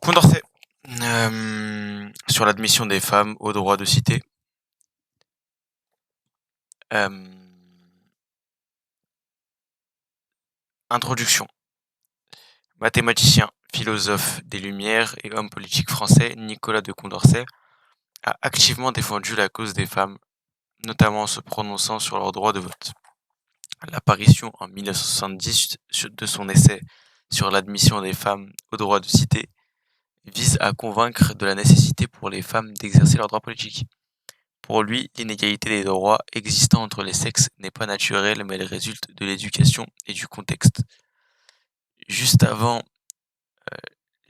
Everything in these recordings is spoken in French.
Condorcet, sur l'admission des femmes au droit de cité. Introduction. Mathématicien, philosophe des Lumières et homme politique français, Nicolas de Condorcet a activement défendu la cause des femmes, notamment en se prononçant sur leur droit de vote. L'apparition en 1970 de son essai sur l'admission des femmes au droit de cité vise à convaincre de la nécessité pour les femmes d'exercer leurs droits politiques. Pour lui, l'inégalité des droits existant entre les sexes n'est pas naturelle, mais elle résulte de l'éducation et du contexte. Juste avant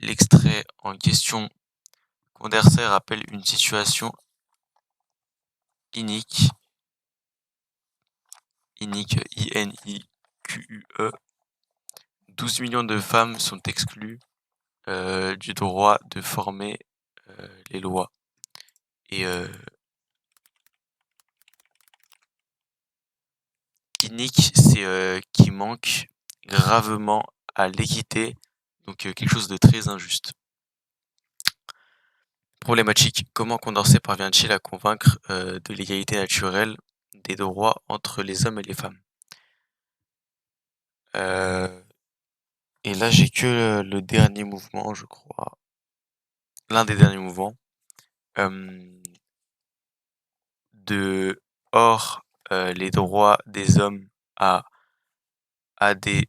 l'extrait en question, Condorcet rappelle une situation inique, I-N-I-Q-U-E. 12 millions de femmes sont exclues du droit de former les lois. Et inique, c'est qui manque gravement à l'équité, donc quelque chose de très injuste. Problématique. Comment Condorcet parvient-il à convaincre de l'égalité naturelle des droits entre les hommes et les femmes? Et là, j'ai que le dernier mouvement, je crois. L'un des derniers mouvements. De Or, les droits des hommes à dès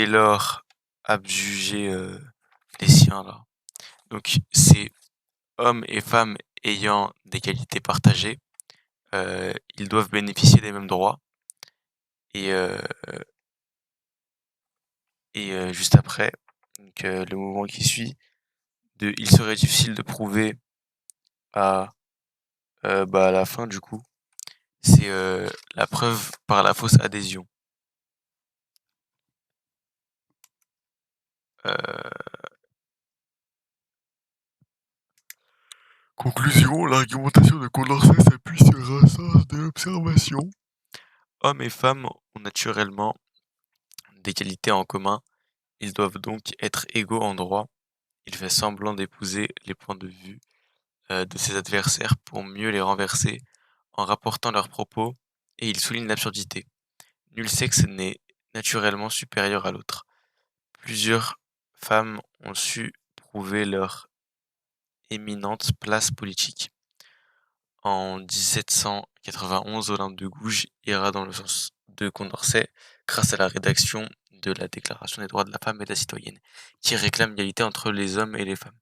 lors abjuger les siens là. Donc c'est hommes et femmes ayant des qualités partagées, ils doivent bénéficier des mêmes droits. Et juste après, donc le mouvement qui suit, il serait difficile de prouver à à la fin du coup, c'est la preuve par la fausse adhésion. Conclusion, l'argumentation de Condorcet s'appuie sur un sens de l'observation. Hommes et femmes ont naturellement des qualités en commun, ils doivent donc être égaux en droit. Il fait semblant d'épouser les points de vue de ses adversaires pour mieux les renverser en rapportant leurs propos, et il souligne l'absurdité. Nul sexe n'est naturellement supérieur à l'autre. Plusieurs femmes ont su prouver leur éminente place politique. En 1791, Olympe de Gouges ira dans le sens de Condorcet grâce à la rédaction de la Déclaration des droits de la femme et de la citoyenne, qui réclame l'égalité entre les hommes et les femmes.